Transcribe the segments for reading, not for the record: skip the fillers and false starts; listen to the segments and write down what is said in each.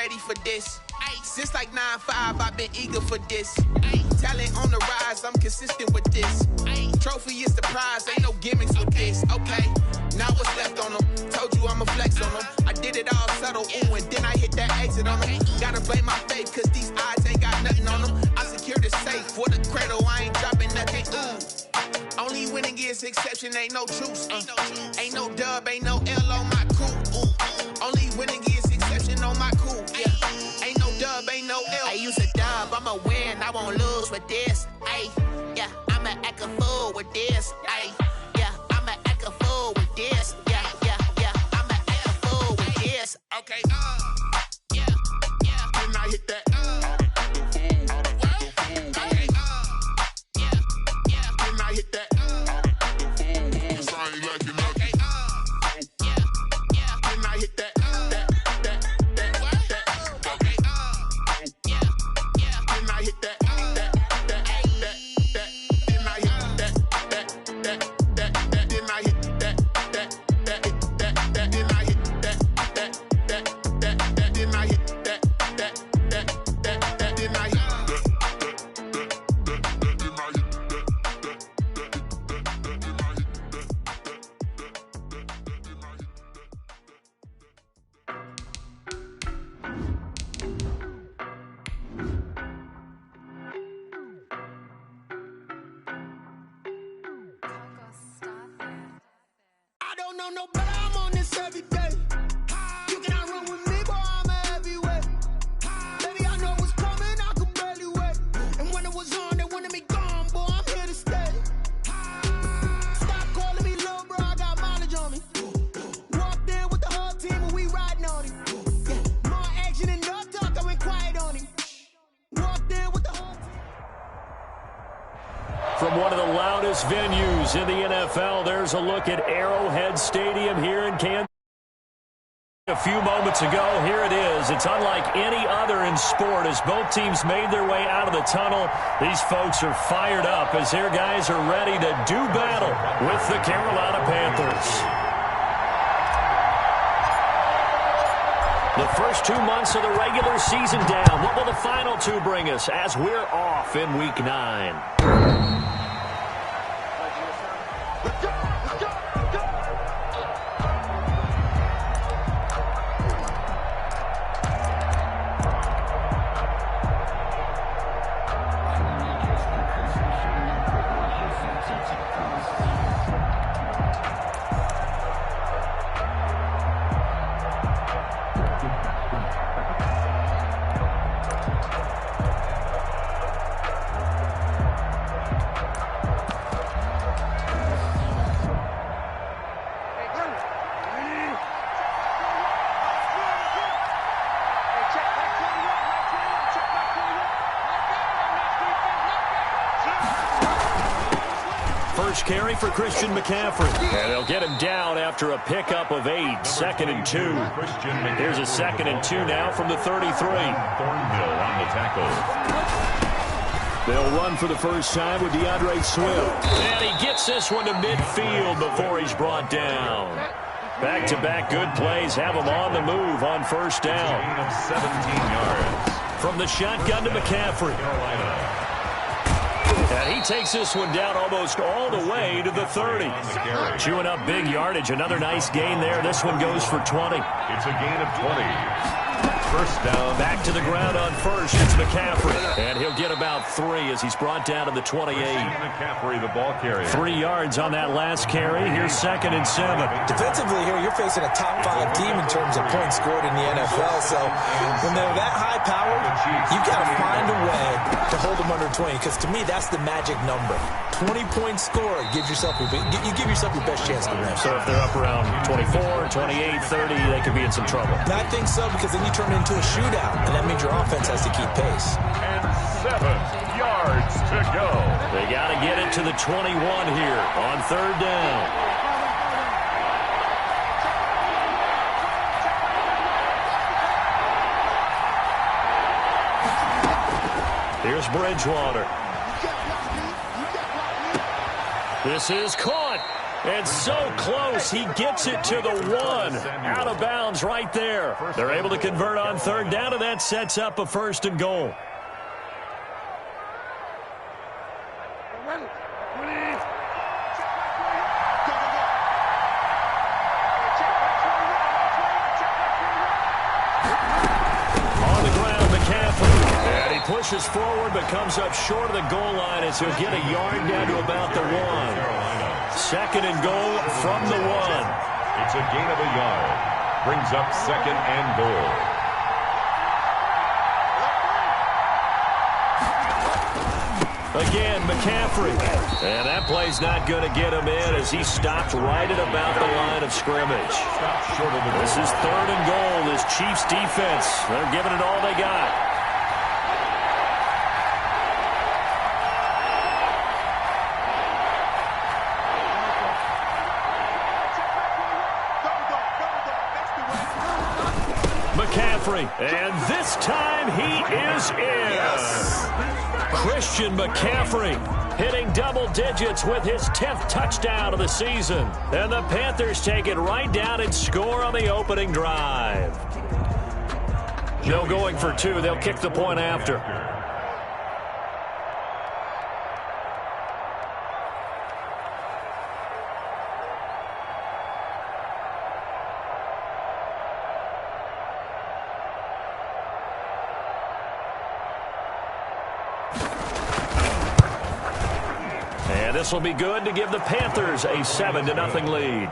ready for this. Since like 9-5, I've been eager for this. Talent on the rise, I'm consistent with this. Trophy is the prize, ain't no gimmicks with this. Okay, now what's left on them? Told you I'ma flex on them. I did it all subtle, ooh, and then I hit that exit on them. Gotta blame my faith, cause these odds ain't got nothing on them. I secure the safe for the cradle, I ain't dropping nothing, ooh. Only winning is exception, ain't no truce. Ain't no dub, ain't no L on my crew. Ooh. Only winning is exception on my crew. Yeah. Ain't no dub, ain't no L. I use a dub, I'ma win, I won't lose with this. Ay, yeah, I'ma act a fool with this. Ay, yeah, I'ma act a fool with this. Yeah, yeah, yeah, I'ma act a fool with this. Okay, yeah, yeah. Then I hit that. No, but I'm on this every day. You cannot run with me, boy, I'm a heavyweight. Baby, I know what's coming, I could barely wait. And when it was on, they wanted me gone, boy, I'm here to stay. Stop calling me little bro, I got mileage on me. Walked in with the whole team and we riding on him. Yeah. More action and no talk, I went quiet on him. Walked in with the whole team. From one of the loudest venues in the NFL, there's a look at Arrowhead Stadium here in Kansas. A few moments ago, here it is. It's unlike any other in sport as both teams made their way out of the tunnel. These folks are fired up as their guys are ready to do battle with the Carolina Panthers. The first 2 months of the regular season down. What will the final two bring us as we're off in Week 9? First carry for Christian McCaffrey. And they'll get him down after a pickup of 8. 2nd and 2. Here's a 2nd and 2 now from the 33. Thornhill on the tackle. They'll run for the first time with DeAndre Swift. And he gets this one to midfield before he's brought down. Back-to-back good plays have him on the move on first down. Gain of 17 yards. From the shotgun to McCaffrey. And he takes this one down almost all the way to the 30. Chewing up big yardage. Another nice gain there. This one goes for 20. It's a gain of 20. First down. Back to the ground on first. It's McCaffrey. And he'll get about 3 as he's brought down to the 28. McCaffrey, the ball carrier. 3 yards on that last carry. Here's 2nd and 7. Defensively here, you're facing a top 5 team in terms of points scored in the NFL. So when they're that high powered, you've got to find a way to hold them under 20. Because to me, that's the magic number. 20 points scored gives yourself you give yourself your best chance to win. So if they're up around 24, 28, 30, they could be in some trouble. And I think so, because then you turn it into a shootout, and that means your offense has to keep pace. And 7 yards to go. They got to get it to the 21 here on 3rd down. Here's Bridgewater. This is caught. And so close, he gets it to the 1. Out of bounds right there. They're able to convert on third down, and that sets up a 1st and goal. Pushes forward but comes up short of the goal line as he'll get a yard down to about the 1. 2nd and goal from the 1. It's a gain of a yard. Brings up 2nd and goal. Again, McCaffrey. And that play's not going to get him in as he stopped right at about the line of scrimmage. This is 3rd and goal. This Chiefs defense, they're giving it all they got. And this time he is in. Yes. Christian McCaffrey hitting double digits with his 10th touchdown of the season. And the Panthers take it right down and score on the opening drive. No going for 2. They'll kick the point after. This will be good to give the Panthers a 7-0 lead.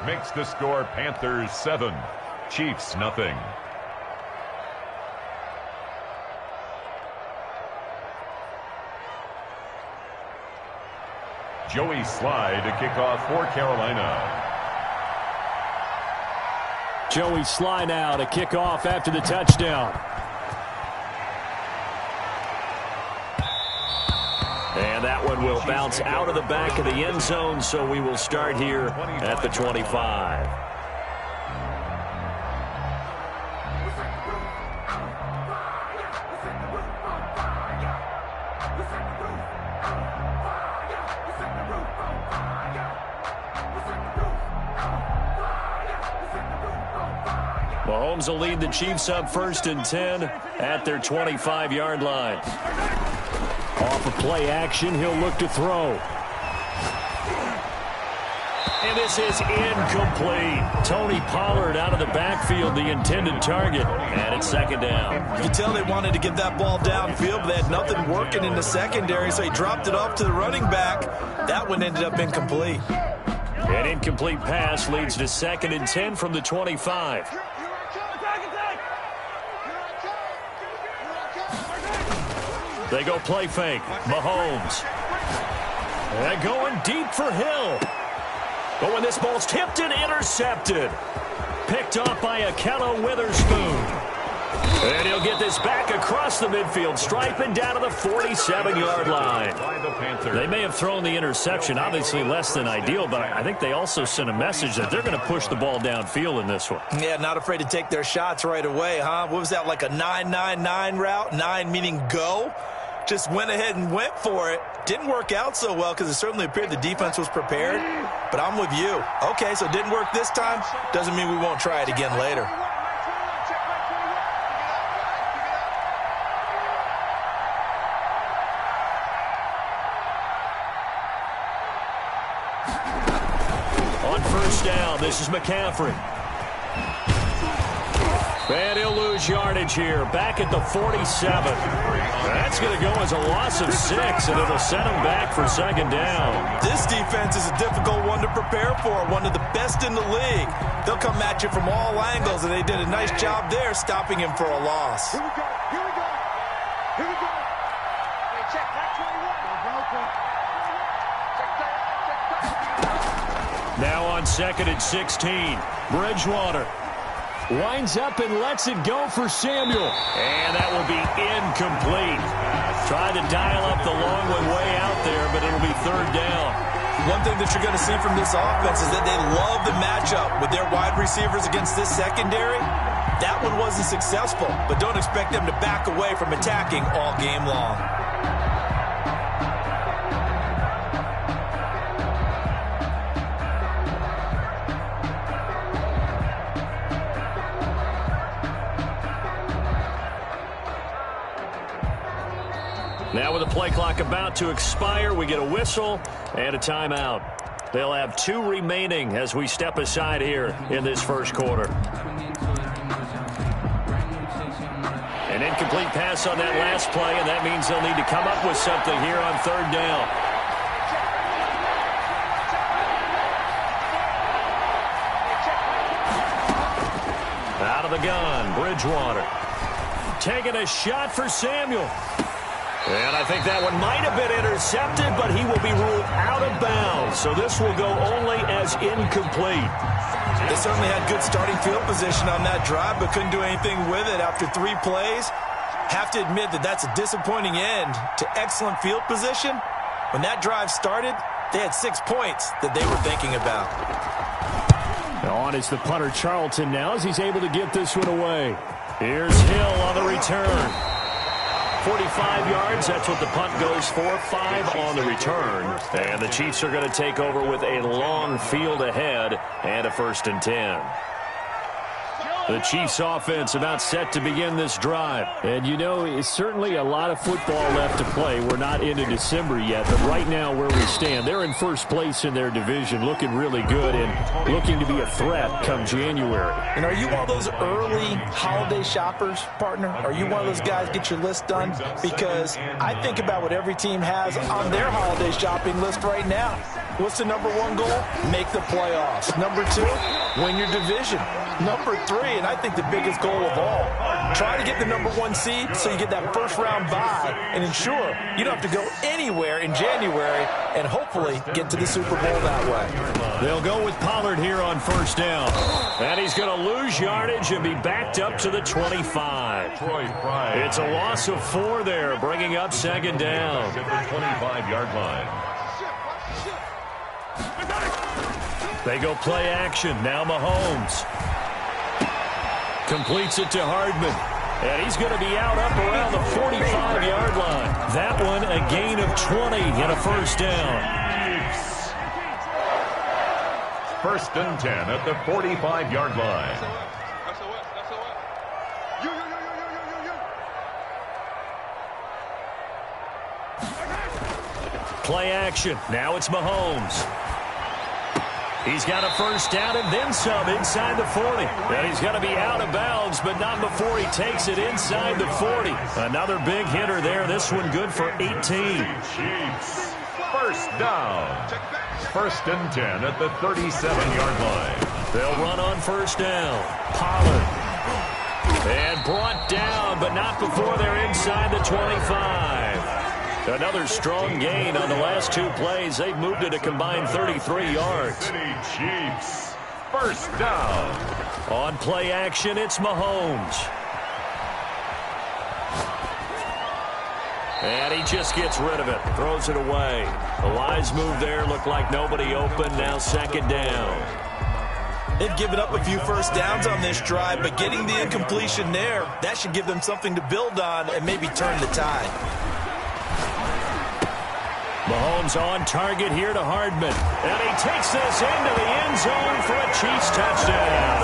Makes the score Panthers 7, Chiefs nothing. Joey Slye to kick off for Carolina. Joey Slye now to kick off after the touchdown. And that one will bounce out of the back of the end zone, so we will start here at the 25. Mahomes will lead the Chiefs up 1st and 10 at their 25-yard line. Off of play action, he'll look to throw. And this is incomplete. Tony Pollard out of the backfield, the intended target. And it's 2nd down. You can tell they wanted to get that ball downfield, but they had nothing working in the secondary, so he dropped it off to the running back. That one ended up incomplete. An incomplete pass leads to 2nd and 10 from the 25. They go play fake. Mahomes. And going deep for Hill. But when this ball's tipped and intercepted. Picked off by Akello Witherspoon. And he'll get this back across the midfield, striping down to the 47-yard line. They may have thrown the interception, obviously less than ideal, but I think they also sent a message that they're going to push the ball downfield in this one. Yeah, not afraid to take their shots right away, huh? What was that, like a 9-9-9 route? 9 meaning go? Just went ahead and went for it. Didn't work out so well because it certainly appeared the defense was prepared. But I'm with you. Okay, so it didn't work this time. Doesn't mean we won't try it again later. On 1st down, this is McCaffrey. And he'll lose yardage here, back at the 47. That's going to go as a loss of 6, and it'll set him back for 2nd down. This defense is a difficult one to prepare for, one of the best in the league. They'll come at you from all angles, and they did a nice job there stopping him for a loss. Here we go. Here we go. Hey, check back 21. Now on 2nd and 16, Bridgewater winds up and lets it go for Samuel. And that will be incomplete. Tried to dial up the long one way out there, but it'll be 3rd down. One thing that you're going to see from this offense is that they love the matchup with their wide receivers against this secondary. That one wasn't successful, but don't expect them to back away from attacking all game long. Now with the play clock about to expire, we get a whistle and a timeout. They'll have 2 remaining as we step aside here in this first quarter. An incomplete pass on that last play, and that means they'll need to come up with something here on 3rd down. Out of the gun, Bridgewater. Taking a shot for Samuel. And I think that one might have been intercepted, but he will be ruled out of bounds. So this will go only as incomplete. They certainly had good starting field position on that drive, but couldn't do anything with it after 3 plays. Have to admit that that's a disappointing end to excellent field position. When that drive started, they had 6 points that they were thinking about. On is the punter Charlton now as he's able to get this one away. Here's Hill on the return. 45 yards, that's what the punt goes for. 5 on the return. And the Chiefs are going to take over with a long field ahead and a 1st and 10. The Chiefs offense about set to begin this drive. And you know, it's certainly a lot of football left to play. We're not into December yet, but right now where we stand, they're in first place in their division, looking really good and looking to be a threat come January. And are you one of those early holiday shoppers, partner? Are you one of those guys get your list done? Because I think about what every team has on their holiday shopping list right now. What's the number 1 goal? Make the playoffs. Number 2, win your division. Number 3, and I think the biggest goal of all, try to get the number 1 seed so you get that first-round bye and ensure you don't have to go anywhere in January and hopefully get to the Super Bowl that way. They'll go with Pollard here on 1st down. And he's going to lose yardage and be backed up to the 25. It's a loss of 4 there, bringing up 2nd down. At the 25-yard line. They go play action. Now Mahomes. Completes it to Hardman. And he's going to be out up around the 45-yard line. That one a gain of 20 and a 1st down. 1st and 10 at the 45-yard line. Play action. Now it's Mahomes. He's got a 1st down and then some inside the 40. And he's going to be out of bounds, but not before he takes it inside the 40. Another big hitter there. This one good for 18. Chiefs. 1st down. 1st and 10 at the 37-yard line. They'll run on 1st down. Pollard. And brought down, but not before they're inside the 25. Another strong gain on the last 2 plays. They've moved it a combined 33 yards. Chiefs. 1st down. On play action, it's Mahomes. And he just gets rid of it. Throws it away. The wise move there. Looked like nobody open. Now 2nd down. They've given up a few 1st downs on this drive, but getting the incompletion there, that should give them something to build on and maybe turn the tide. Mahomes on target here to Hardman. And he takes this into the end zone for a Chiefs touchdown.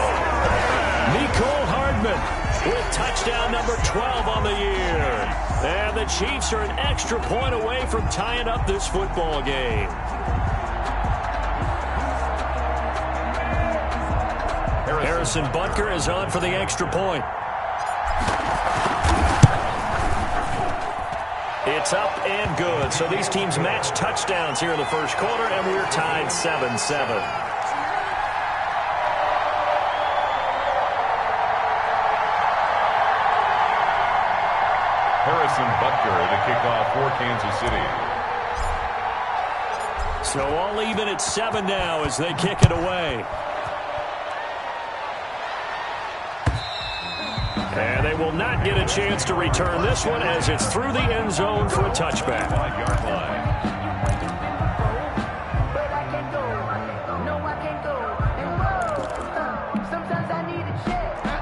Mecole Hardman with touchdown number 12 on the year. And the Chiefs are an extra point away from tying up this football game. Harrison Butker is on for the extra point. It's up and good. So these teams match touchdowns here in the first quarter, and we're tied 7-7. Harrison Butker, the kickoff for Kansas City. So all even at 7 now as they kick it away. And they will not get a chance to return this one as it's through the end zone for a touchback. 5-yard line.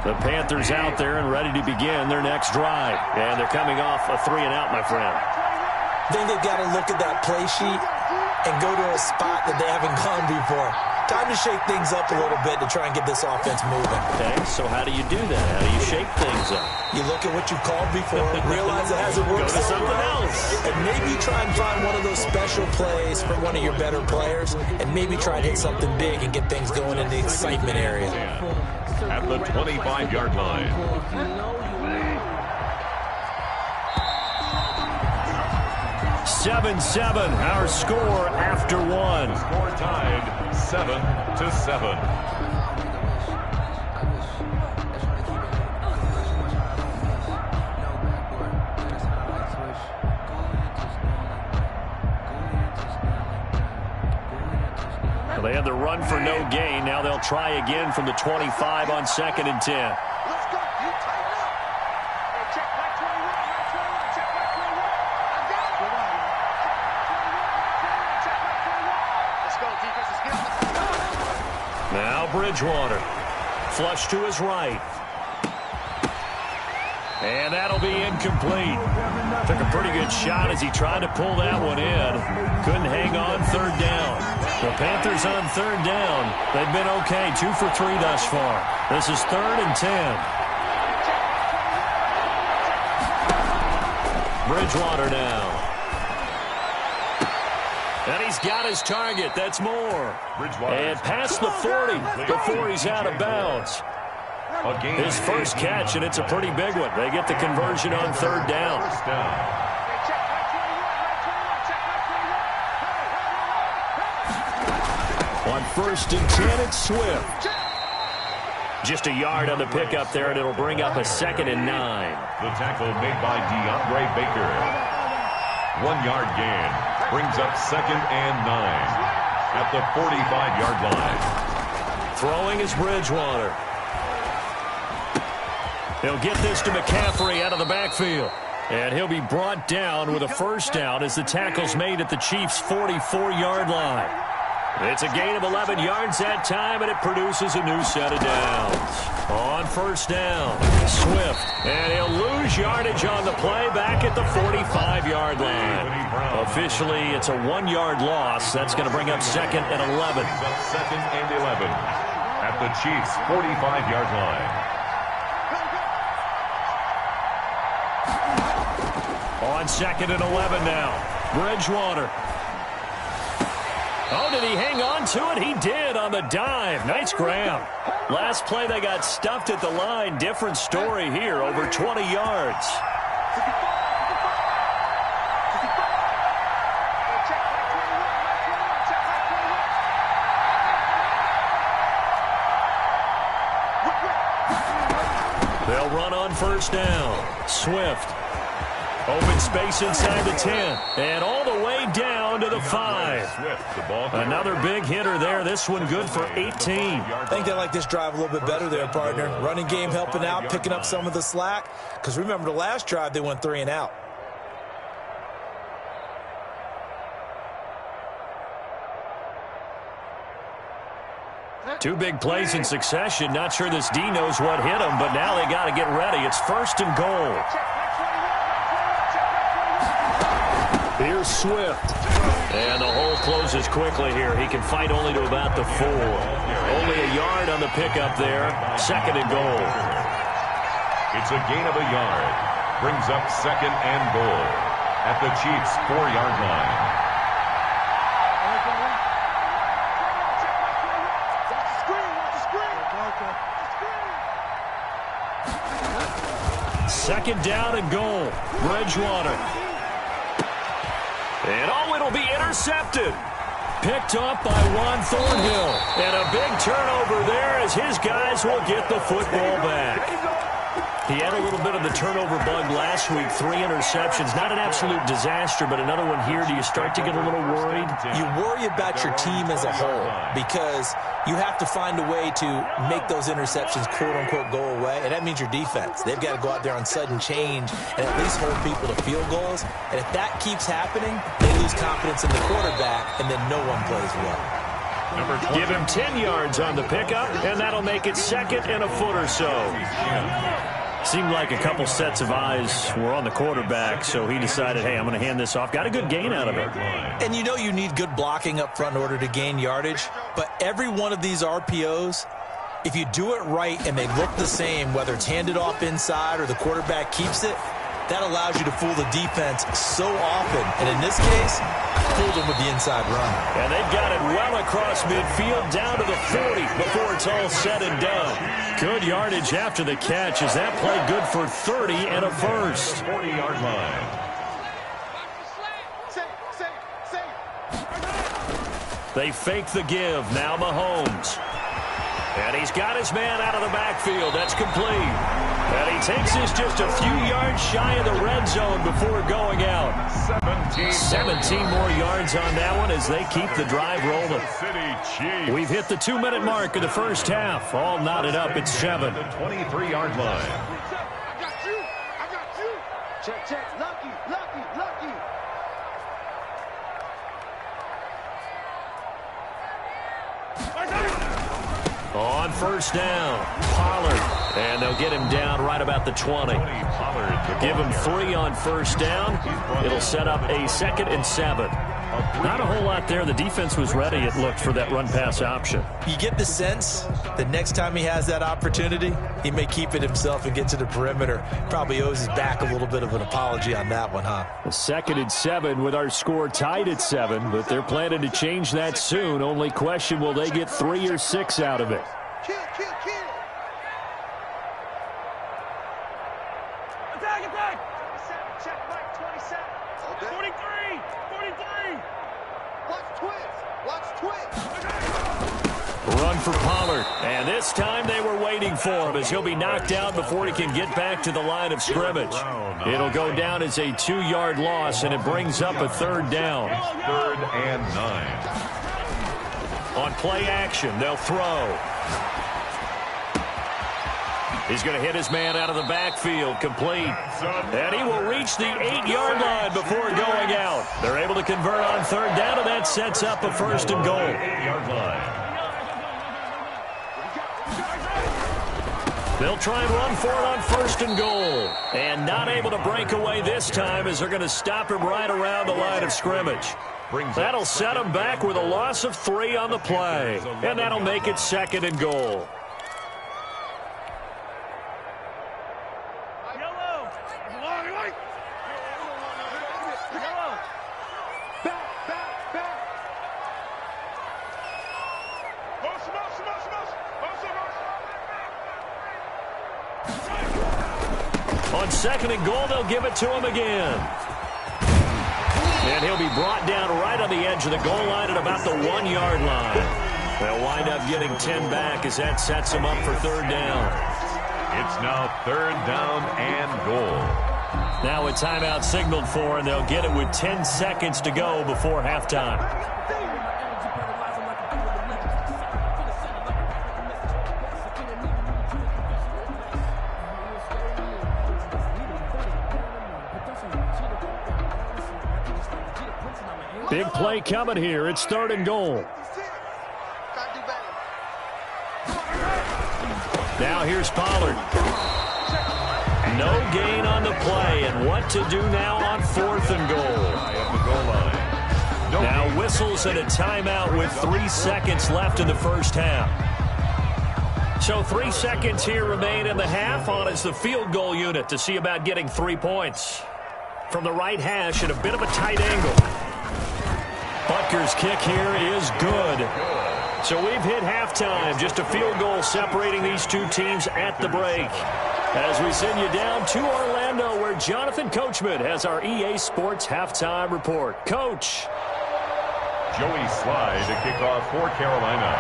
The Panthers out there and ready to begin their next drive. And they're coming off a 3-and-out, my friend. I think they've got to look at that play sheet and go to a spot that they haven't gone before. time to shake things up a little bit to try and get this offense moving. Okay, so how do you do that? How do you shake things up? You look at what you called before, realize it hasn't worked. Go to something else. And maybe try and find one of those special plays for one of your better players, and maybe try and hit something big and get things going in the excitement area. At the 25-yard line. 7-7, our score after one. Score tied 7-7. Well, they had the run for no gain. Now they'll try again from the 25 on 2nd and 10. Let's go. You tighten up. Hey, check back 21. Check back 21. I got it. Check back 21. Let's go, defense. Let's get it. Now Bridgewater. Flush to his right. And that'll be incomplete. Took a pretty good shot as he tried to pull that one in. Couldn't hang on 3rd down. The Panthers on 3rd down. They've been okay. 2 for 3 thus far. This is 3rd and 10. Bridgewater now. And he's got his target. That's more. And past the 40 before he's out of bounds. His first catch, and it's a pretty big one. They get the conversion on 3rd down. On 1st and 10, it's Swift. Just a yard on the pickup there, and it'll bring up a 2nd and 9. The tackle made by DeAndre Baker. 1-yard gain. Brings up 2nd and 9. At the 45-yard line. Throwing is Bridgewater. He'll get this to McCaffrey out of the backfield. And he'll be brought down with a 1st down as the tackle's made at the Chiefs' 44-yard line. It's a gain of 11 yards that time, and it produces a new set of downs. On 1st down, Swift. And he'll lose yardage on the play back at the 45-yard line. Officially, it's a 1-yard loss. That's going to bring up 2nd and 11. 2nd and 11 at the Chiefs' 45-yard line. On 2nd and 11 now. Bridgewater. Oh, did he hang on to it? He did on the dive. Nice grab. Last play they got stuffed at the line. Different story here. Over 20 yards. They'll run on 1st down. Swift. Open space inside the 10. And all the way down to the 5. Another big hitter there. This one good for 18. I think they like this drive a little bit better there, partner. Running game helping out, picking up some of the slack. Because remember, the last drive, they went 3 and out. Two big plays in succession. Not sure this D knows what hit him, but now they got to get ready. It's 1st and goal. Here's Swift. And the hole closes quickly here. He can fight only to about the 4. Only a yard on the pickup there. 2nd and goal. It's a gain of a yard. Brings up 2nd and goal at the Chiefs' 4-yard line. Second down and goal. Bridgewater. And oh, it'll be intercepted. Picked off by Juan Thornhill. And a big turnover there as his guys will get the football back. He had a little bit of the turnover bug last week. 3 interceptions. Not an absolute disaster, but another one here. Do you start to get a little worried? You worry about your team as a whole because you have to find a way to make those interceptions, quote-unquote, go away. And that means your defense. They've got to go out there on sudden change and at least hold people to field goals. And if that keeps happening, they lose confidence in the quarterback, and then no one plays well. Give him 10 yards on the pickup, and that'll make it 2nd and a foot or so. Seemed like a couple sets of eyes were on the quarterback, so he decided, hey, I'm going to hand this off. Got a good gain out of it. And you know you need good blocking up front in order to gain yardage, but every one of these RPOs, if you do it right and they look the same, whether it's handed off inside or the quarterback keeps it, that allows you to fool the defense so often. And in this case, fooled them with the inside run. And they've got it well across midfield down to the 40 before it's all said and done. Good yardage after the catch as that play good for 30 and a first. 40-yard line. They fake the give. Now Mahomes. And he's got his man out of the backfield. That's complete. And he takes this just a few yards shy of the red zone before going out. 17 more yards on that one as they keep the drive rolling. We've hit the 2-minute mark of the first half. All knotted up at 7. The 23-yard line. I got you. Check, check. Lucky. On first down, Pollard. And they'll get him down right about the 20. Give him 3 on first down. It'll set up a 2nd and 7. Not a whole lot there. The defense was ready, it looked, for that run-pass option. You get the sense that next time he has that opportunity, he may keep it himself and get to the perimeter. Probably owes his back a little bit of an apology on that one, huh? A 2nd and 7 with our score tied at 7, but they're planning to change that soon. Only question, will they get 3 or 6 out of it? Kill. Attack. 27, check, Mike, 27. Okay. 43. Watch twist. Run for Pollard. And this time they were waiting for him as he'll be knocked out before he can get back to the line of scrimmage. It'll go down as a 2-yard loss, and it brings up a 3rd down. 3rd and 9. On play action, they'll throw. He's going to hit his man out of the backfield, complete. And he will reach the 8-yard line before going out. They're able to convert on 3rd down, and that sets up a 1st and goal. 8-yard line. They'll try and run for it on 1st and goal. And not able to break away this time as they're going to stop him right around the line of scrimmage. That'll set him back with a loss of 3 on the play. And that'll make it 2nd and goal. On 2nd and goal, they'll give it to him again. And he'll be brought down right on the edge of the goal line at about the 1-yard line. They'll wind up getting 10 back as that sets them up for 3rd down. It's now 3rd down and goal. Now a timeout signaled for, and they'll get it with 10 seconds to go before halftime. Big play coming here. It's 3rd and goal. Now here's Pollard. No gain on the play, and what to do now on 4th and goal. Now whistles and a timeout with 3 seconds left in the first half. So 3 seconds here remain in the half. On is the field goal unit to see about getting 3 points. From the right hash at a bit of a tight angle. Butker's kick here is good. So we've hit halftime. Just a field goal separating these two teams at the break. As we send you down to Orlando, where Jonathan Coachman has our EA Sports halftime report. Coach. Joey Slye to kick off for Carolina.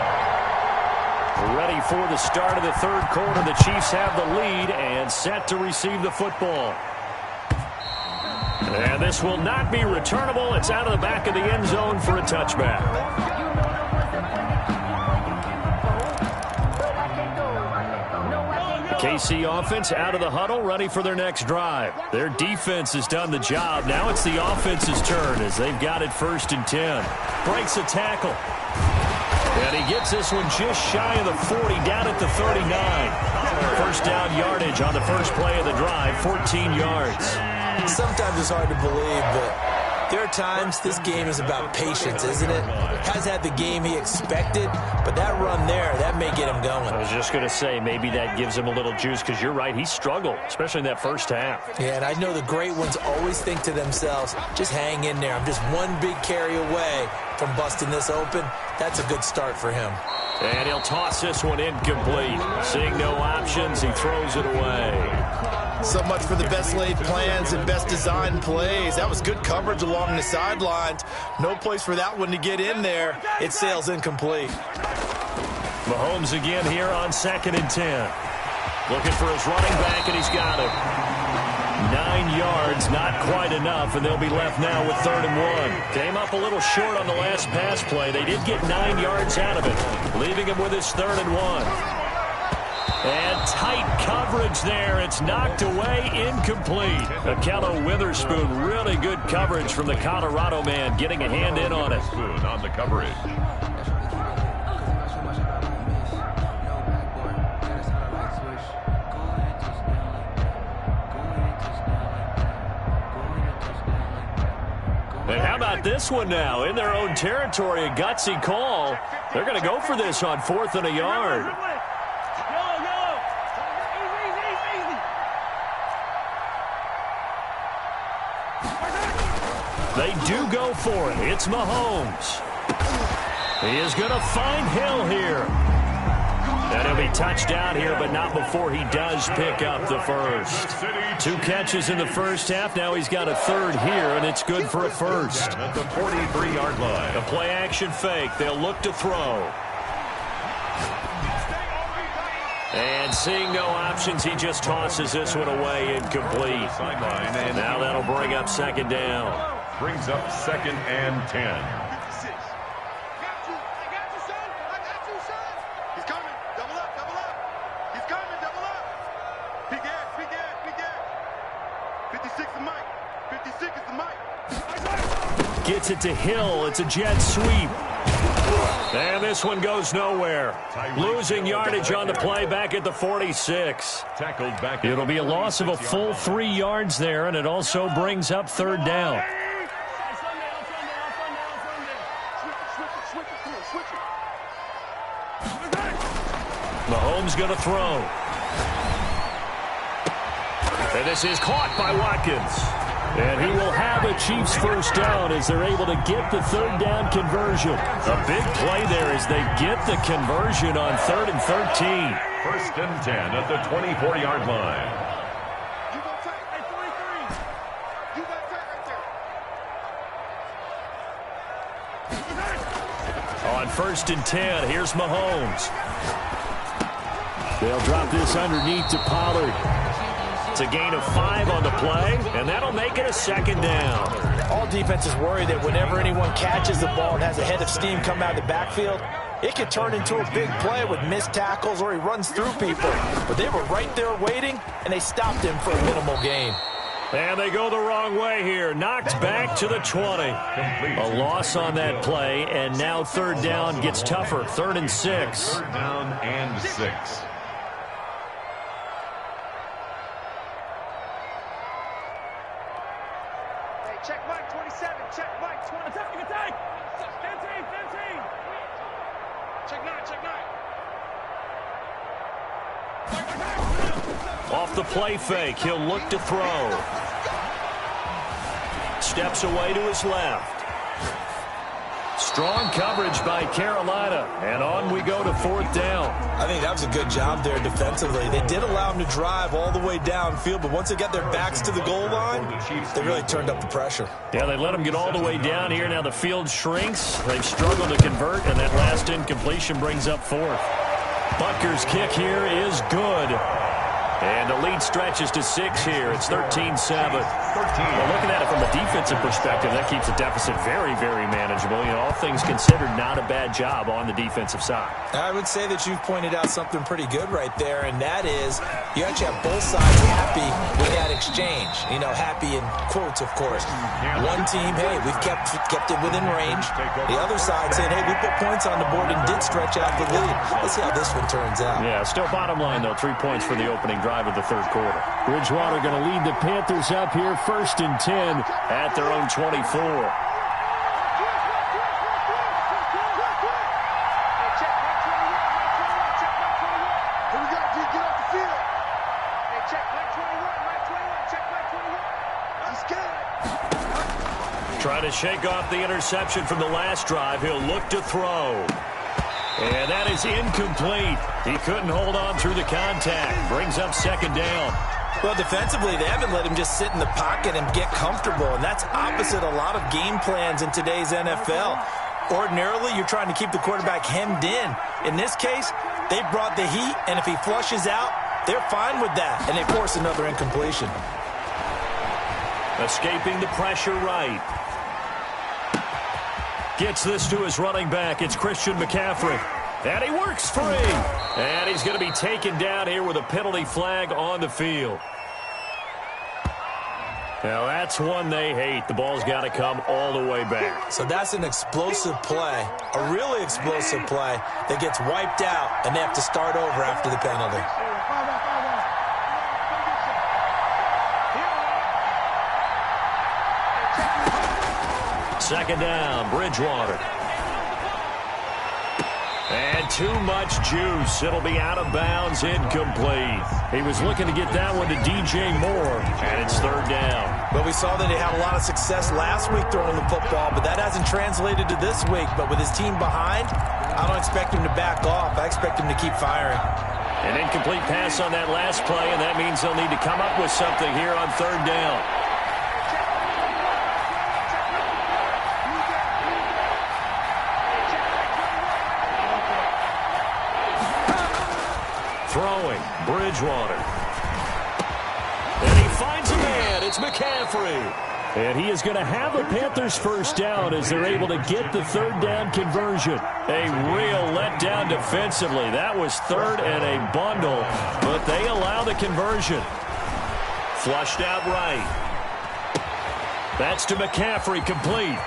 Ready for the start of the 3rd quarter. The Chiefs have the lead and set to receive the football. And this will not be returnable. It's out of the back of the end zone for a touchback. KC offense out of the huddle, ready for their next drive. Their defense has done the job. Now it's the offense's turn as they've got it 1st and 10. Breaks a tackle. And he gets this one just shy of the 40, down at the 39. first down yardage on the first play of the drive, 14 yards. Sometimes it's hard to believe, but there are times this game is about patience, isn't it? Has had the game he expected, but that run there, that may get him going. I was just going to say, maybe that gives him a little juice, because you're right, he struggled, especially in that first half. Yeah, and I know the great ones always think to themselves, just hang in there. I'm just one big carry away from busting this open. That's a good start for him. And he'll toss this one incomplete. Seeing no options, he throws it away. So much for the best laid plans and best designed plays. That was good coverage along the sidelines. No place for that one to get in there. It sails incomplete. Mahomes again here on 2nd and 10. Looking for his running back, and he's got it. 9 yards, not quite enough, and they'll be left now with 3rd and 1. Came up a little short on the last pass play. They did get 9 yards out of it, leaving him with his 3rd and 1. And tight coverage there. It's knocked away, incomplete. Akello Witherspoon, really good coverage from the Colorado man, getting a hand in on it. On the coverage. And how about this one now? In their own territory, a gutsy call. They're going to go for this on 4th and a yard. They do go for it. It's Mahomes. He is going to find Hill here. And he'll be touched down here, but not before he does pick up the first. 2 catches in the first half. Now he's got a 3rd here, and it's good for a first. At the 43-yard line. A play-action fake. They'll look to throw. And seeing no options, he just tosses this one away, incomplete. And now that'll bring up 2nd down. Brings up 2nd and 10. Gets it to Hill. It's a jet sweep. And this one goes nowhere. Losing yardage on the play back at the 46. Tackled back. It'll be a loss of a full 3 yards there, and it also brings up 3rd down. Mahomes going to throw. And this is caught by Watkins. And he will have a Chiefs first down as they're able to get the 3rd down conversion. A big play there as they get the conversion on 3rd and 13. 1st and 10 at the 24-yard line. On 1st and 10, here's Mahomes. They'll drop this underneath to Pollard. It's a gain of 5 on the play, and that'll make it a 2nd down. All defenses worry that whenever anyone catches the ball and has a head of steam come out of the backfield, it could turn into a big play with missed tackles or he runs through people. But they were right there waiting, and they stopped him for a minimal gain. And they go the wrong way here. Knocked back to the 20. A loss on that play, and now 3rd down gets tougher. 3rd and 6. 3rd down and 6. Check Mike 27. Check Mike 20. Attack. 15. Check 9. Off the play fake, he'll look to throw. Steps away to his left. Strong coverage by Carolina, and on we go to 4th down. I think that was a good job there defensively. They did allow him to drive all the way downfield, but once they got their backs to the goal line, they really turned up the pressure. Yeah, they let him get all the way down here. Now the field shrinks. They've struggled to convert, and that last incompletion brings up 4th. Butker's kick here is good. And the lead stretches to 6 here. It's 13-7. Well, looking at it from a defensive perspective, that keeps the deficit very, very manageable. You know, all things considered, not a bad job on the defensive side. I would say that you've pointed out something pretty good right there, and that is you actually have both sides happy with that exchange. You know, happy in quotes, of course. One team, hey, we've kept it within range. The other side saying, hey, we put points on the board and did stretch out the lead. Let's see how this one turns out. Yeah, still bottom line, though, 3 points for the opening drive of the third quarter. Bridgewater going to lead the Panthers up here, 1st and 10 at their own 24. Trying to shake off the interception from the last drive. He'll look to throw. And that is incomplete. He couldn't hold on through the contact. Brings up 2nd down. Well, defensively, they haven't let him just sit in the pocket and get comfortable, and that's opposite a lot of game plans in today's NFL. Ordinarily, you're trying to keep the quarterback hemmed in. In this case, they brought the heat, and if he flushes out, they're fine with that, and they force another incompletion. Escaping the pressure right. Gets this to his running back. It's Christian McCaffrey. And he works free. And he's going to be taken down here with a penalty flag on the field. Now, that's one they hate. The ball's got to come all the way back. So that's an explosive play, a really explosive play that gets wiped out, and they have to start over after the penalty. Second down, Bridgewater. And too much juice. It'll be out of bounds, incomplete. He was looking to get that one to DJ Moore, and it's 3rd down. But we saw that he had a lot of success last week throwing the football, but that hasn't translated to this week. But with his team behind, I don't expect him to back off. I expect him to keep firing. An incomplete pass on that last play, and that means they'll need to come up with something here on 3rd down. Throwing, Bridgewater. And he finds a man. It's McCaffrey. And he is going to have a Panthers 1st down as they're able to get the 3rd down conversion. A real letdown defensively. That was 3rd and a bundle, but they allow the conversion. Flushed out right. That's to McCaffrey, complete.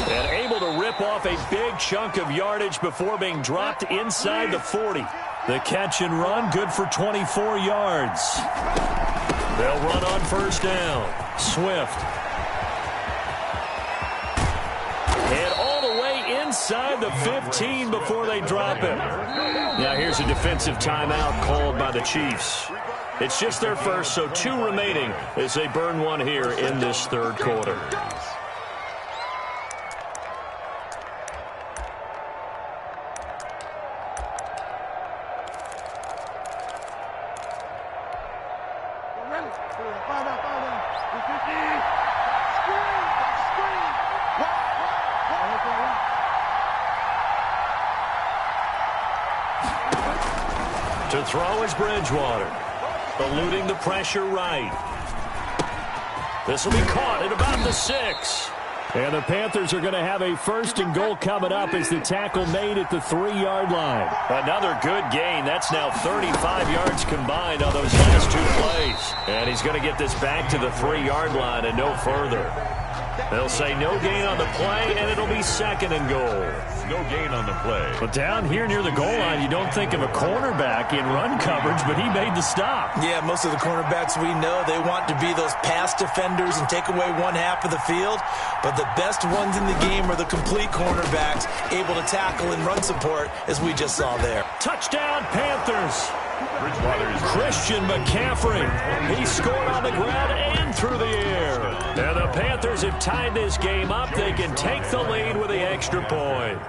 And able to rip off a big chunk of yardage before being dropped inside the 40. The catch and run, good for 24 yards. They'll run on 1st down. Swift. And all the way inside the 15 before they drop him. Now here's a defensive timeout called by the Chiefs. It's just their first, so 2 remaining as they burn one here in this 3rd quarter. To throw is Bridgewater. Eluding the pressure right. This will be caught at about the 6. And the Panthers are going to have a 1st and goal coming up as the tackle made at the 3-yard line. Another good gain. That's now 35 yards combined on those last 2 plays. And he's going to get this back to the 3-yard line and no further. They'll say no gain on the play, and it'll be 2nd and goal. No gain on the play. But down here near the goal line, you don't think of a cornerback in run coverage, but he made the stop. Yeah, most of the cornerbacks we know, they want to be those pass defenders and take away one half of the field. But the best ones in the game are the complete cornerbacks, able to tackle and run support, as we just saw there. Touchdown, Panthers. Christian McCaffrey. He scored on the ground and through the air. And the Panthers have tied this game up. They can take the lead with the extra point.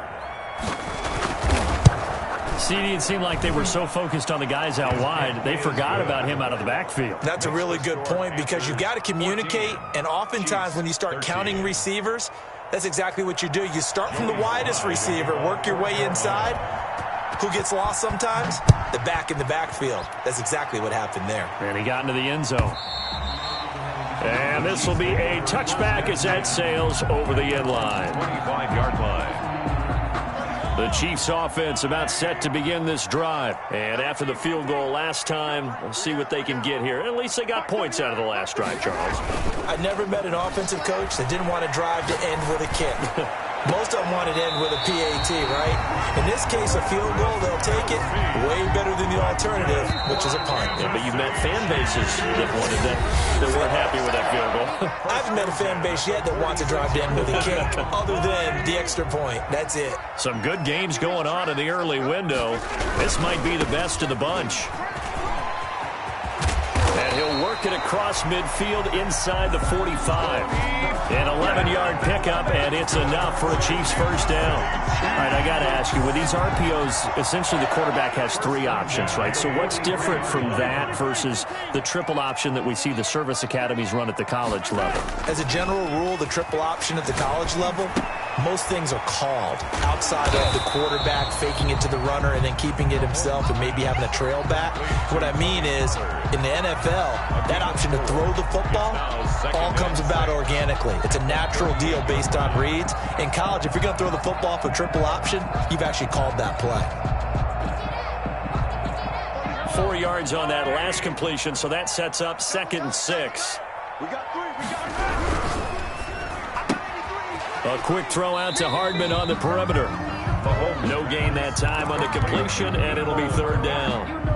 CD, it seemed like they were so focused on the guys out wide, they forgot about him out of the backfield. That's a really good point because you've got to communicate, and oftentimes when you start counting receivers, that's exactly what you do. You start from the widest receiver, work your way inside, Who gets lost sometimes? The back in the backfield. That's exactly what happened there. And he got into the end zone. And this will be a touchback as that sails over the end line. 25-yard line. The Chiefs offense about set to begin this drive. And after the field goal last time, we'll see what they can get here. At least they got points out of the last drive, Charles. I never met an offensive coach that didn't want to drive to end with a kick. Most of them wanted to end with a PAT, right? In this case, a field goal, they'll take it way better than the alternative, which is a punt. Yeah, but you've met fan bases that wanted that weren't happy with that field goal. I haven't met a fan base yet that wants to drive to end with a kick, other than the extra point. That's it. Some good games going on in the early window. This might be the best of the bunch. And he'll work it across midfield inside the 45. An 11-yard pickup, and it's enough for a Chiefs first down. All right, I got to ask you, with these RPOs, essentially the quarterback has three options, right? So what's different from that versus the triple option that we see the service academies run at the college level? As a general rule, the triple option at the college level, most things are called outside of the quarterback faking it to the runner and then keeping it himself and maybe having a trail back. What I mean is, in the NFL, that option to throw the football all comes about organically. It's a natural deal based on reads. In college, if you're going to throw the football for triple option, you've actually called that play. 4 yards on that last completion, so that sets up 2nd and 6. A quick throw out to Hardman on the perimeter. No gain that time on the completion, and it'll be 3rd down.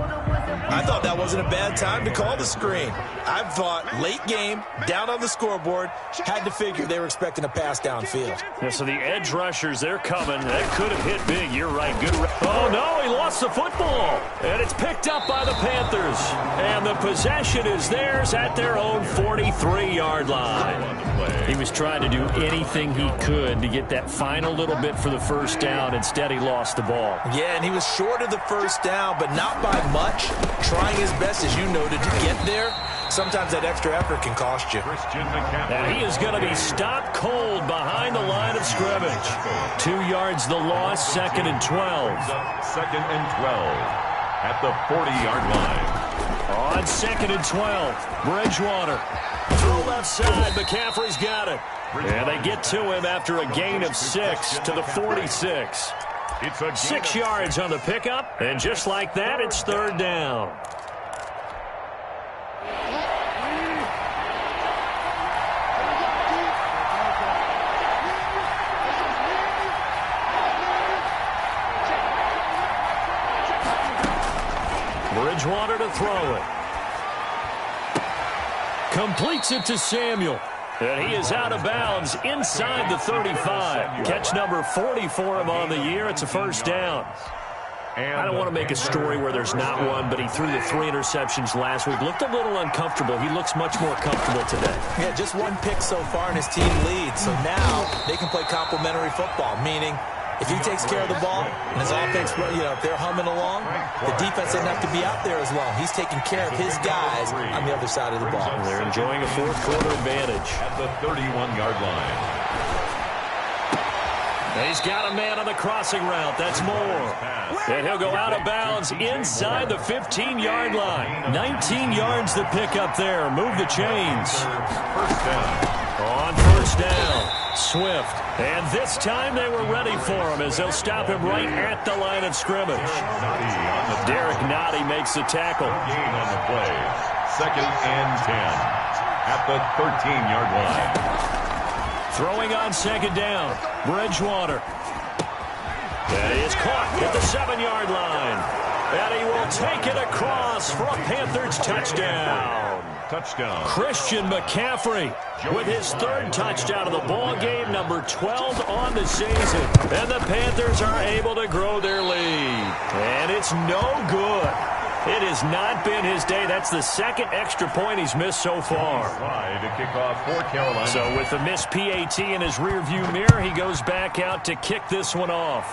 I thought that wasn't a bad time to call the screen. I thought late game, down on the scoreboard, had to figure they were expecting a pass downfield. Yeah, so the edge rushers, they're coming. That could have hit big. You're right. Good. Oh, no, he lost the football. And it's picked up by the Panthers. And the possession is theirs at their own 43-yard line. He was trying to do anything he could to get that final little bit for the first down. Instead, he lost the ball. Yeah, and he was short of the first down, but not by much. Trying his best, as you noted, to get there. Sometimes that extra effort can cost you. And he is going to be stopped cold behind the line of scrimmage. 2 yards the loss, 2nd and 12. 2nd and 12 at the 40-yard line. On 2nd and 12, Bridgewater. Through left side, McCaffrey's got it. And they get to him after a gain of 6 to the 46. 6 yards on the pickup, and just like that, it's 3rd down. Bridgewater to throw it. Completes it to Samuel. And he is out of bounds inside the 35. Catch number 40 for him on the year. It's a first down. I don't want to make a story where there's not one, but he threw the 3 interceptions last week. Looked a little uncomfortable. He looks much more comfortable today. Yeah, just 1 pick so far, and his team leads. So now they can play complementary football, meaning if he takes care of the ball and his offense, if they're humming along, the defense doesn't have to be out there as long. He's taking care of his guys on the other side of the ball. They're enjoying a 4th quarter advantage. At the 31-yard line. He's got a man on the crossing route. That's Moore. And he'll go out of bounds inside the 15-yard line. 19 yards to pick up there. Move the chains. First down. On first down, Swift. And this time they were ready for him as they'll stop him right at the line of scrimmage. Derek Nottie makes the tackle. Gain on the play. 2nd and 10 at the 13-yard line. Throwing on 2nd down, Bridgewater. And he is caught at the 7-yard line. And he will take it across for a Panthers touchdown. Touchdown. Christian McCaffrey with his 3rd touchdown of the ball game, number 12 on the season. And the Panthers are able to grow their lead. And it's no good. It has not been his day. That's the 2nd extra point he's missed so far. Try to kick off for Carolina. So with the missed PAT in his rearview mirror, he goes back out to kick this one off.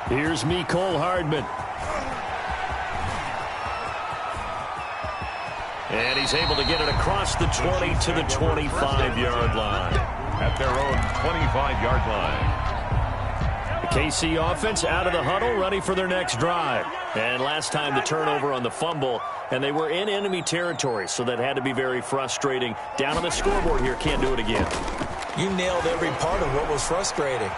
Here's Mecole Hardman. And he's able to get it across the 20 to the 25-yard line. At their own 25-yard line. The KC offense out of the huddle, ready for their next drive. And last time the turnover on the fumble, and they were in enemy territory, so that had to be very frustrating. Down on the scoreboard here, can't do it again. You nailed every part of what was frustrating.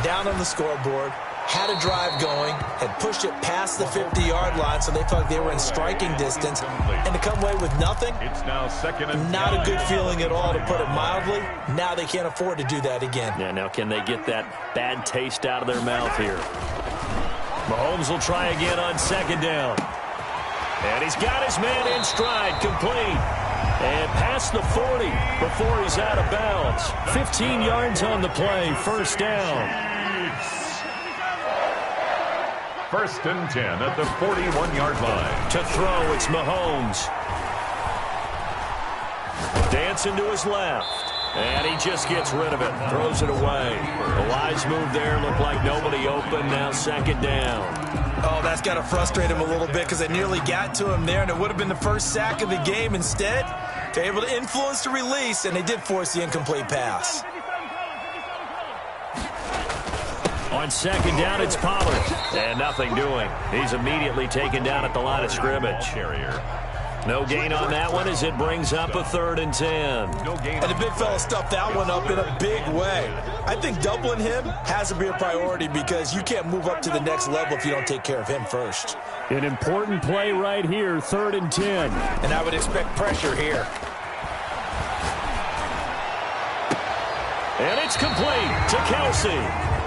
Down on the scoreboard, had a drive going, had pushed it past the 50-yard line, so they felt like they were in striking distance, and to come away with nothing, It's now second and not a good feeling at all, to put it mildly. Now they can't afford to do that again. Yeah, now can they get that bad taste out of their mouth here? Mahomes will try again on second down. And he's got his man in stride, complete. And past the 40 before he's out of bounds. 15 yards on the play, first down. First and 10 at the 41-yard line. To throw, it's Mahomes. Dancing to his left. And he just gets rid of it, throws it away. A wise move there, looked like nobody open, now second down. Oh, that's got to frustrate him a little bit because they nearly got to him there, and it would have been the first sack of the game. Instead, they're able to influence the release, and they did force the incomplete pass. On second down, it's Pollard. And nothing doing. He's immediately taken down at the line of scrimmage. No gain on that one as it brings up a 3rd and 10. And the big fella stuffed that one up in a big way. I think doubling him has to be a priority because you can't move up to the next level if you don't take care of him first. An important play right here, 3rd and 10. And I would expect pressure here. And it's complete to Kelsey.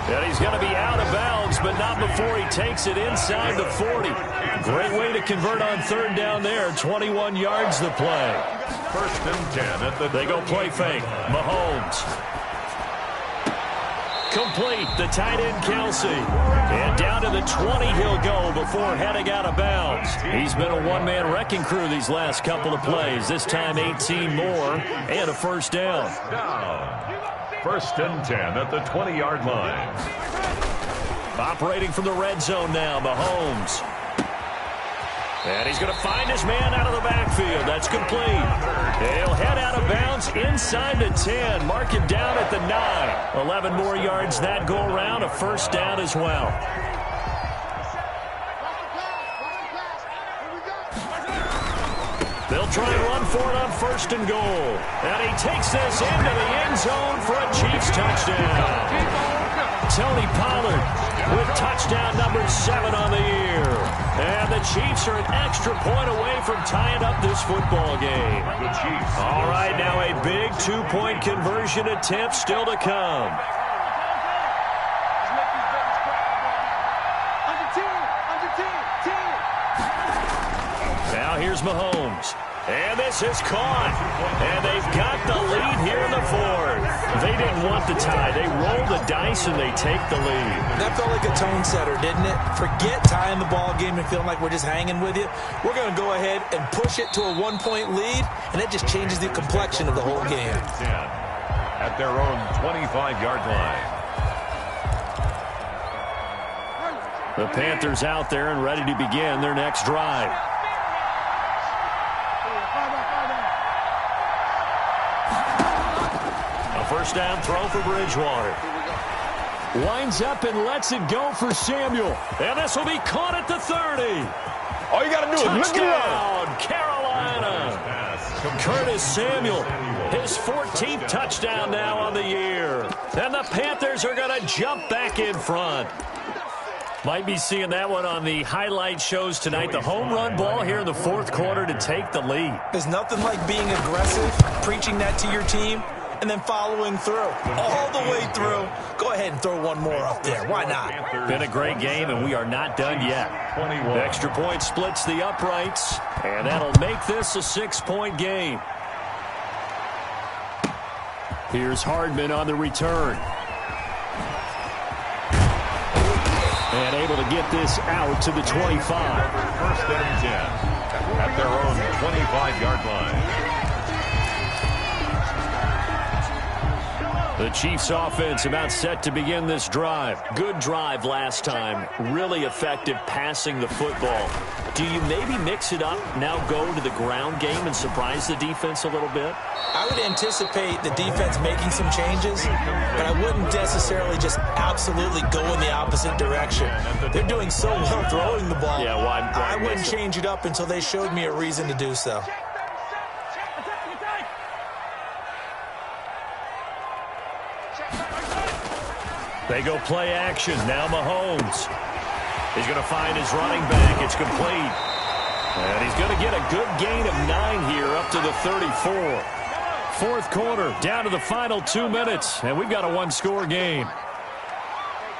And he's going to be out of bounds, but not before he takes it inside the 40. Great way to convert on 3rd down there. 21 yards the play. First and 10 at the They go play fake. Mahomes. Complete. The tight end, Kelsey. And down to the 20 he'll go before heading out of bounds. He's been a one-man wrecking crew these last couple of plays. This time 18 more and a first down. First and 10 at the 20-yard line. Operating from the red zone now, Mahomes. And he's going to find his man out of the backfield. That's complete. He'll head out of bounds inside the 10. Mark him down at the 9. 11 more yards that go around. A first down as well. They'll try and run for it on 1st and goal. And he takes this into the end zone for a Chiefs touchdown. Tony Pollard with touchdown number 7 on the year. And the Chiefs are an extra point away from tying up this football game. The Chiefs. All right, now a big 2-point conversion attempt still to come. Now here's Mahomes. And this is caught. And they've got the lead here in the 4th. They didn't want the tie. They rolled the dice and they take the lead. That felt like a tone setter, didn't it? Forget tying the ball game and feeling like we're just hanging with you. We're going to go ahead and push it to a 1-point lead, and that just changes the complexion of the whole game. At their own 25-yard line. The Panthers out there and ready to begin their next drive. A first down throw for Bridgewater. Winds up and lets it go for Samuel. And this will be caught at the 30. All you got to do is look around. Touchdown, Carolina. Curtis Samuel, his 14th touchdown now on the year. And the Panthers are going to jump back in front. Might be seeing that one on the highlight shows tonight. The home run ball here in the 4th quarter to take the lead. There's nothing like being aggressive, preaching that to your team, and then following through. All the way through. Go ahead and throw one more up there. Why not? Been a great game, and we are not done yet. 21. The extra point splits the uprights, and that'll make this a 6-point game. Here's Hardman on the return. And able to get this out to the 25. First and 10 at their own 25-yard line. The Chiefs offense about set to begin this drive. Good drive last time. Really effective passing the football. Do you maybe mix it up, now go to the ground game and surprise the defense a little bit? I would anticipate the defense making some changes, but I wouldn't necessarily just absolutely go in the opposite direction. They're doing so well throwing the ball. Yeah, why I wouldn't change it up until they showed me a reason to do so. They go play action. Now Mahomes. He's going to find his running back. It's complete. And he's going to get a good gain of 9 here up to the 34. Fourth quarter, down to the final 2 minutes. And we've got a one-score game.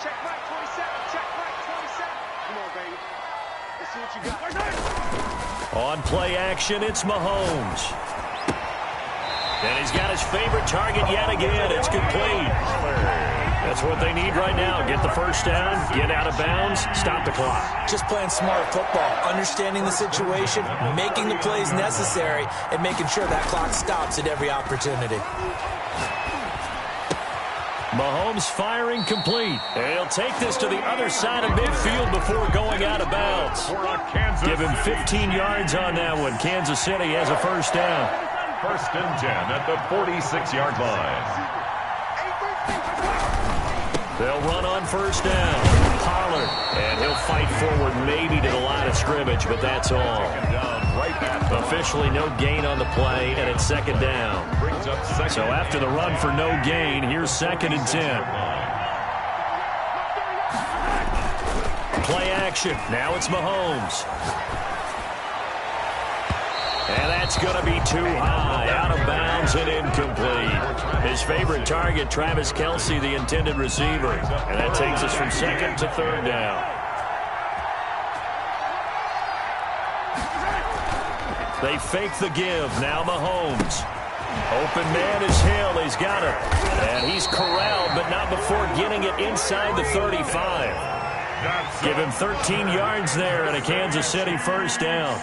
Check right 27. Check right 27. Come on, baby. Let's see what you got. On play action, it's Mahomes. And he's got his favorite target yet again. It's complete. That's what they need right now. Get the first down, get out of bounds, stop the clock. Just playing smart football, understanding the situation, making the plays necessary, and making sure that clock stops at every opportunity. Mahomes firing complete. He'll take this to the other side of midfield before going out of bounds. Give him 15 yards on that one. Kansas City has a first down. First and 10 at the 46-yard line. They'll run on first down. Pollard, and he'll fight forward maybe to the line of scrimmage, but that's all. Officially no gain on the play, and it's second down. So after the run for no gain, here's second and 10. Play action. Now it's Mahomes. And that's going to be too high, out of bounds and incomplete. His favorite target, Travis Kelce, the intended receiver. And that takes us from second to third down. They fake the give. Now Mahomes. Open man is Hill. He's got it. And he's corralled, but not before getting it inside the 35. Give him 13 yards there and a Kansas City first down.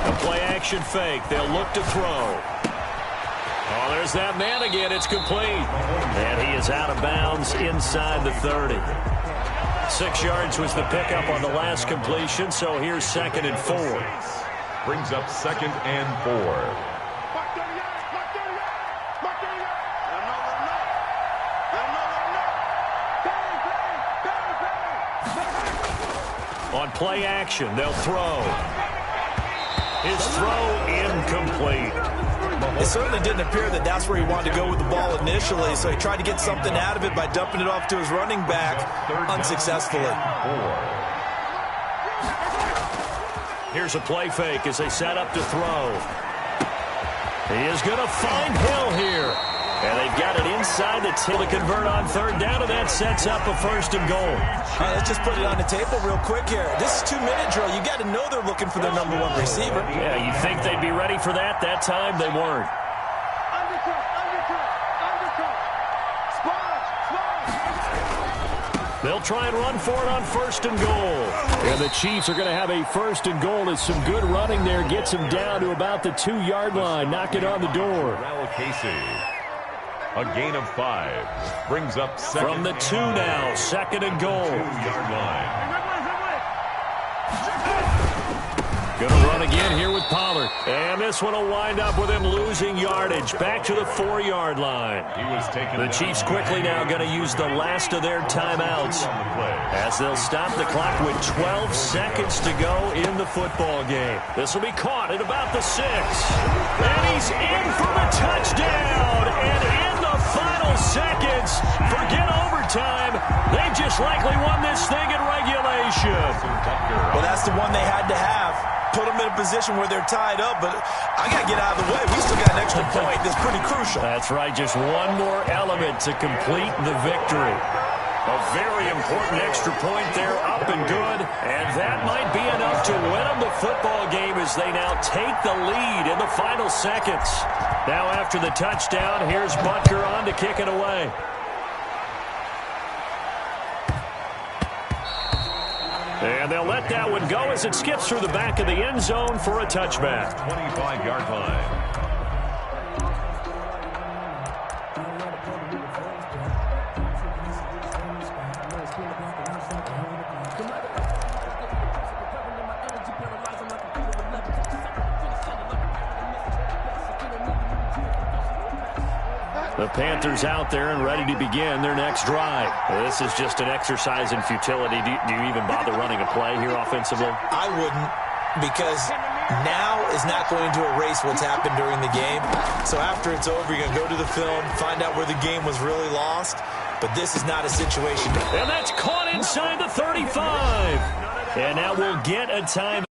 The play-action fake. They'll look to throw. Oh, there's that man again. It's complete. And he is out of bounds inside the 30. 6 yards was the pickup on the last completion, so here's second and 4. Brings up second and 4. On play action, they'll throw. His throw incomplete. It certainly didn't appear that that's where he wanted to go with the ball initially, so he tried to get something out of it by dumping it off to his running back unsuccessfully. Here's a play fake as they set up to throw. He is going to find Hill here. And they've got it inside the tail to convert on third down, and that sets up a first and goal. All right, let's just put it on the table real quick here. This is 2-minute drill. You got to know they're looking for their number 1 receiver. Yeah, you think they'd be ready for that? That time they weren't. They'll try and run for it on first and goal. And the Chiefs are going to have a first and goal as some good running there gets them down to about the 2-yard line. Knock it on the door. Casey. A gain of 5. Brings up second. From the 2 now, second and goal. 2-yard line. Going to run again here with Pollard. And this one will wind up with him losing yardage. Back to the 4-yard line. The Chiefs quickly now going to use the last of their timeouts as they'll stop the clock with 12 seconds to go in the football game. This will be caught at about the 6. And he's in for the touchdown. And in the final seconds, forget overtime. They've just likely won this thing in regulation. Well, that's the one they had to have. Put them in a position where they're tied up, but I got to get out of the way. We still got an extra point that's pretty crucial. That's right, just one more element to complete the victory. A very important extra point there, up and good, and that might be enough to win them the football game as they now take the lead in the final seconds. Now after the touchdown, here's Butker on to kick it away. And they'll let that one go as it skips through the back of the end zone for a touchback. 25-yard line. The Panthers out there and ready to begin their next drive. This is just an exercise in futility. Do you even bother running a play here offensively? I wouldn't, because now is not going to erase what's happened during the game. So after it's over, you're going to go to the film, find out where the game was really lost. But this is not a situation. And that's caught inside the 35. And now we'll get a time.